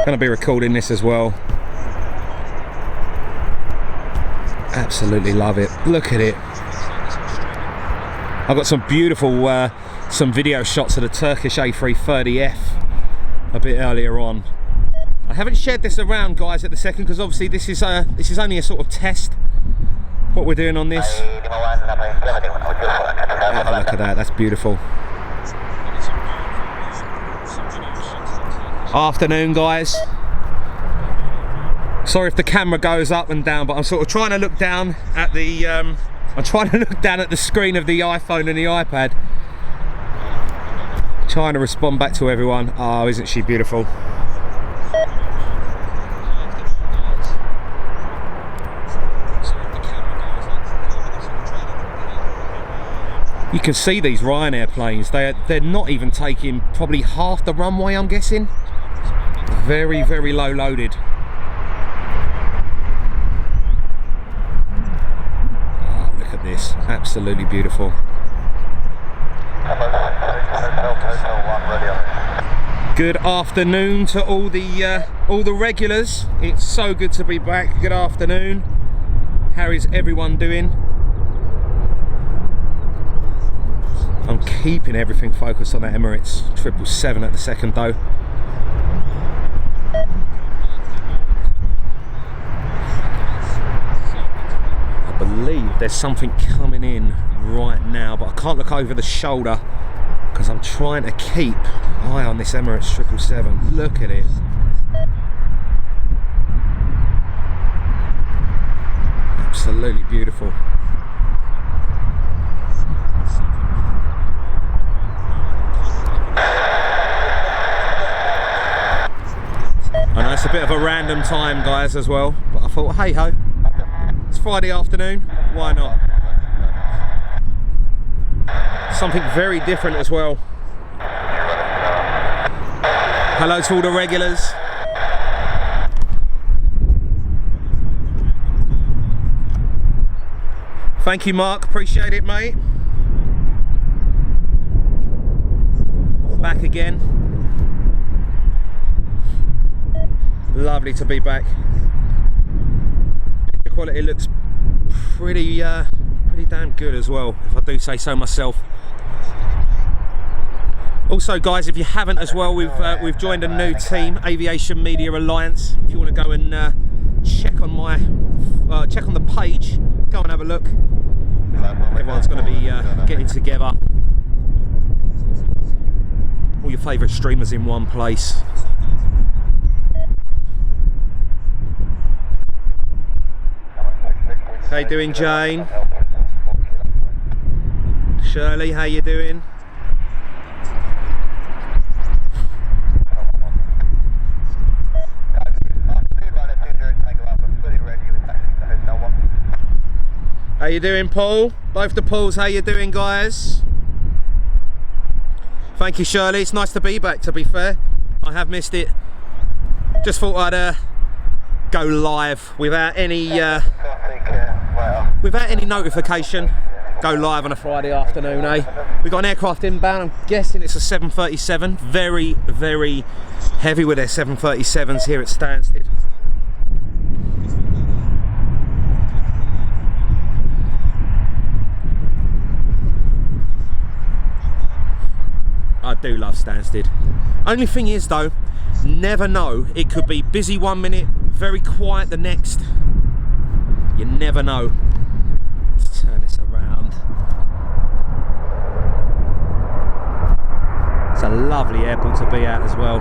Gonna be recording this as well. Absolutely love it. Look at it. I've got some beautiful some video shots of the Turkish A330F a bit earlier on. I haven't shared this around, guys, at the second, because obviously this is only a sort of test what we're doing on this. Have a look at that. That's beautiful. Afternoon, guys. Sorry if the camera goes up and down, but I'm sort of trying to look down at the screen of the iPhone and the iPad, trying to respond back to everyone. Oh, isn't she beautiful? You can see these Ryanair planes. They're not even taking probably half the runway, I'm guessing. Very, very low loaded. Oh, look at this. Absolutely beautiful. Good afternoon to all the regulars. It's so good to be back. Good afternoon. How is everyone doing? I'm keeping everything focused on that Emirates 777 at the second though. I believe there's something coming in right now, but I can't look over the shoulder because I'm trying to keep an eye on this Emirates 777. Look at it. Absolutely beautiful. I know it's a bit of a random time, guys, as well, but I thought, hey ho, it's Friday afternoon, why not? Something very different as well. Hello to all the regulars. Thank you, Mark, appreciate it, mate. Back again. Lovely to be back. The quality looks pretty damn good as well, if I do say so myself. Also, guys, if you haven't as well, we've joined a new team, Aviation Media Alliance. If you want to go and check on the page, go and have a look. Everyone's going to be getting together. All your favourite streamers in one place. How you doing, Jane? Shirley, how you doing? How you doing, Paul? Both the Pauls, how you doing, guys? Thank you, Shirley. It's nice to be back, to be fair. I have missed it. Just thought I'd go live without any notification. Go live on a Friday afternoon, eh? We've got an aircraft inbound. I'm guessing it's a 737. Very, very heavy with their 737s here at Stansted. I do love Stansted. Only thing is though, never know. It could be busy one minute, very quiet the next. You never know. Let's turn this around. It's a lovely airport to be at as well.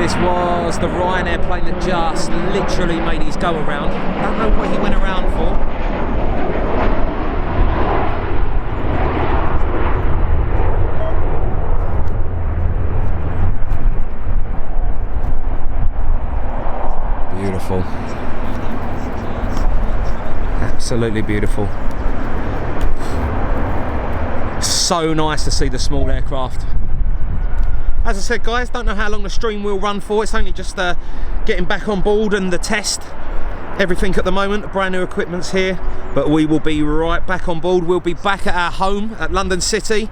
This was the Ryanair plane that just literally made his go around. Don't know what he went around for. Beautiful. Absolutely beautiful. So nice to see the small aircraft. As I said, guys, don't know how long the stream will run for. It's only just getting back on board and the test. Everything at the moment, the brand new equipment's here, but we will be right back on board. We'll be back at our home at London City.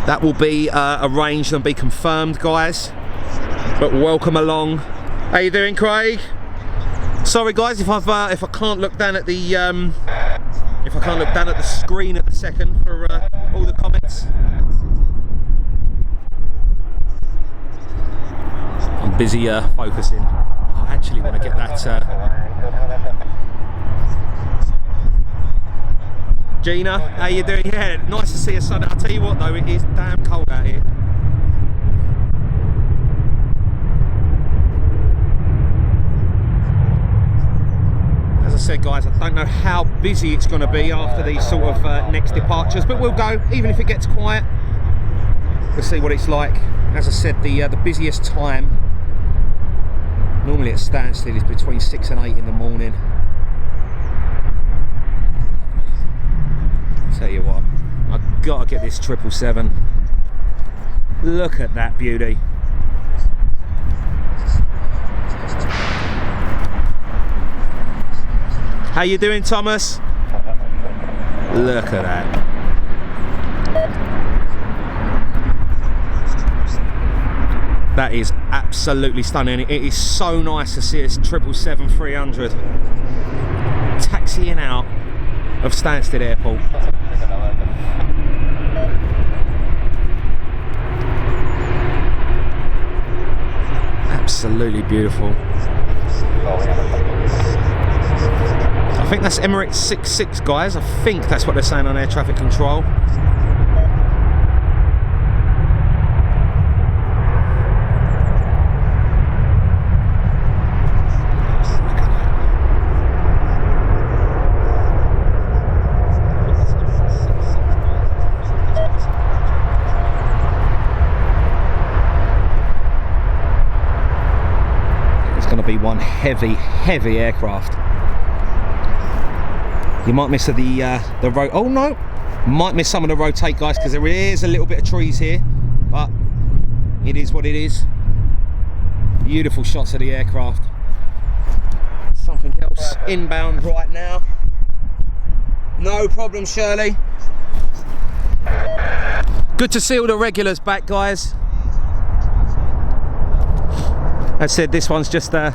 That will be arranged and be confirmed, guys. But welcome along. How you doing, Craig? Sorry, guys, if I can't look down at the screen at the second for all the comments. I'm busy focusing. I actually want to get that. Gina, how you doing? Yeah, nice to see you, son. I'll tell you what though, it is damn cold out here. As I said, guys, I don't know how busy it's going to be after these sort of next departures, but we'll go, even if it gets quiet. We'll see what it's like. As I said, the busiest time normally at Stansted is between 6 and 8 in the morning. Tell you what, I've got to get this 777. Look at that beauty. How you doing, Thomas? Look at that. That is absolutely stunning. It is so nice to see this 777-300 taxiing out of Stansted Airport. Absolutely beautiful. I think that's Emirates 66, guys. I think that's what they're saying on air traffic control. Be one heavy aircraft. You might miss oh no, might miss some of the rotate, guys, because there is a little bit of trees here, but it is what it is. Beautiful shots of the aircraft. Something else inbound right now. No problem, Shirley. Good to see all the regulars back, guys. As I said, this one's just a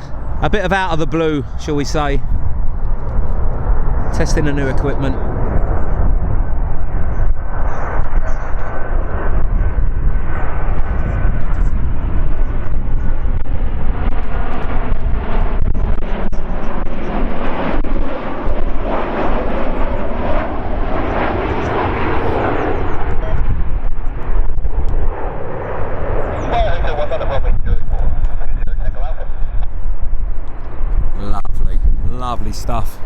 bit of out of the blue, shall we say. Testing the new equipment. Lovely stuff.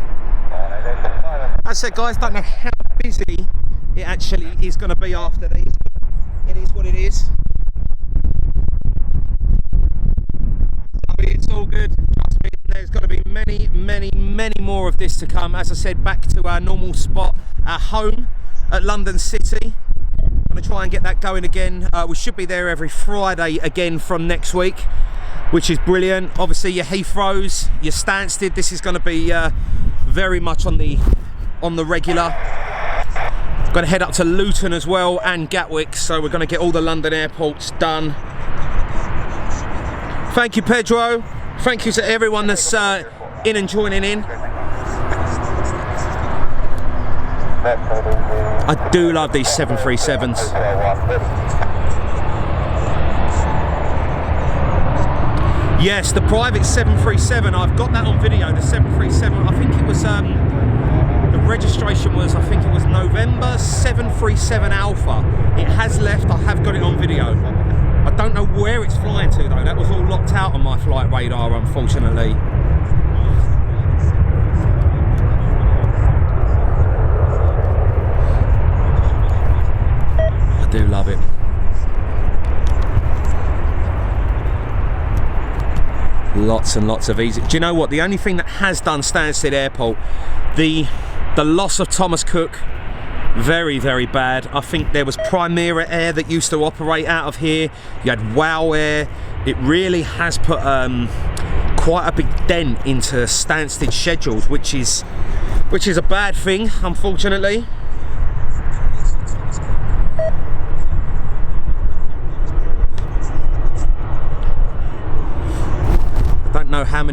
As I said, guys, don't know how busy it actually is going to be after these. It is what it is. It's all good. Trust me, there's got to be many more of this to come. As I said, back to our normal spot, our home at London City. I'm going to try and get that going again. We should be there every Friday again from next week, which is brilliant. Obviously your Heathrows, your Stansted, this is going to be very much on the regular. Going to head up to Luton as well and Gatwick, so we're going to get all the London airports done. Thank you, Pedro. Thank you to everyone that's in and joining in. I do love these 737s. Yes, the private 737, I've got that on video, the 737, I think it was, the registration was, I think it was November 737 Alpha. It has left, I have got it on video. I don't know where it's flying to though, that was all locked out on my flight radar, unfortunately. I do love it. Lots and lots of easy. Do you know what? The only thing that has done Stansted Airport, the loss of Thomas Cook, very bad. I think there was Primera Air that used to operate out of here. You had Wow Air. It really has put quite a big dent into Stansted schedules, which is a bad thing, unfortunately.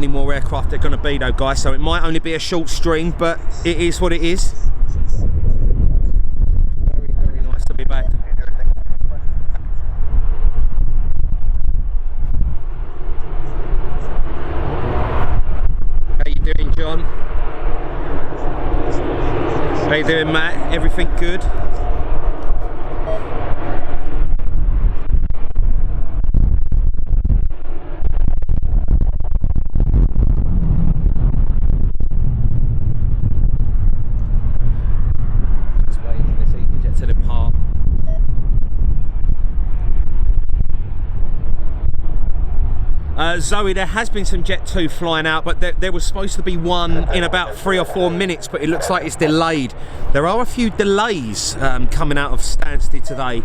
many more aircraft there are going to be though, guys, so it might only be a short stream, but it is what it is. Very, very nice to be back. How you doing, John? How you doing, Matt? Everything good? Zoe, there has been some Jet 2 flying out, but there was supposed to be one in about 3 or 4 minutes, but it looks like it's delayed. There are a few delays coming out of Stansted today.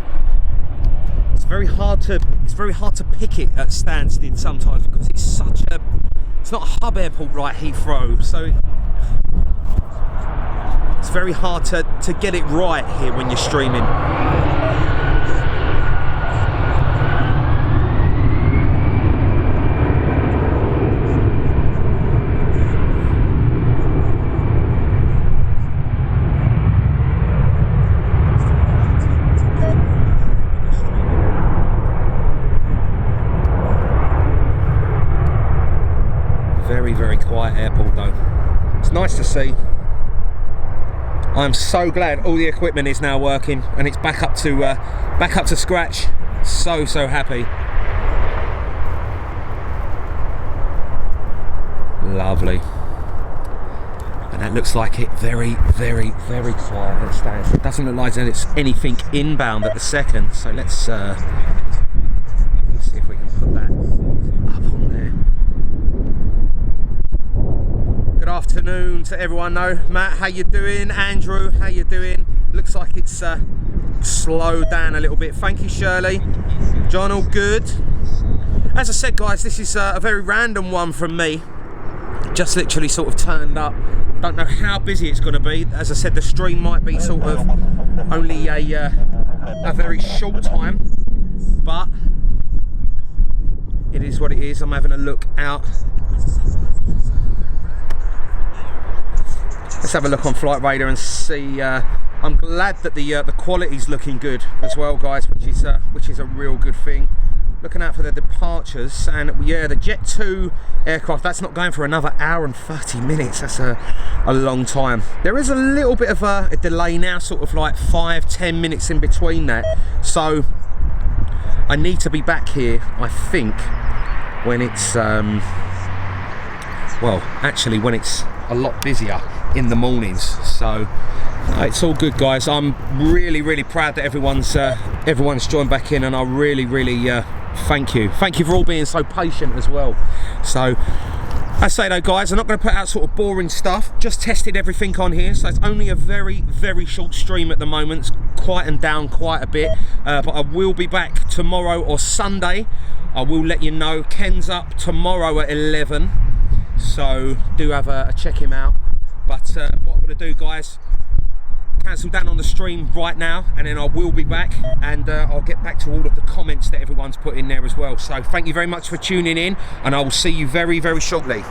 It's very hard to pick it at Stansted sometimes because it's not a hub airport like Heathrow, so it's very hard to get it right here when you're streaming. Very quiet airport though. It's nice to see. I'm so glad all the equipment is now working and it's back up to scratch. So happy. Lovely. And that looks like it very quiet at Stansted. It doesn't look like there's anything inbound at the second, so let's see if we can put that up on there. Good afternoon to everyone though. Matt, how you doing? Andrew, how you doing? Looks like it's slowed down a little bit. Thank you, Shirley. John, all good? As I said, guys, this is a very random one from me. Just literally sort of turned up. Don't know how busy it's going to be. As I said, the stream might be sort of only a very short time, but it is what it is. I'm having a look out. Let's have a look on Flight Radar and see. I'm glad that the quality's looking good as well, guys, which is a real good thing. Looking out for the departures, and yeah, the Jet 2 aircraft, that's not going for another hour and 30 minutes. That's a long time. There is a little bit of a delay now, sort of like 5-10 minutes in between that. So I need to be back here, I think, when it's well, actually when it's a lot busier in the mornings. So it's all good, guys. I'm really proud that everyone's joined back in, and I really thank you for all being so patient as well. So I say though, guys, I'm not going to put out sort of boring stuff. Just tested everything on here, so it's only a very short stream at the moment. It's quietened down quite a bit, but I will be back tomorrow or Sunday. I will let you know. Ken's up tomorrow at 11, so do have a check him out. But what I'm going to do, guys, cancel down on the stream right now, and then I will be back, and I'll get back to all of the comments that everyone's put in there as well. So thank you very much for tuning in, and I will see you very shortly.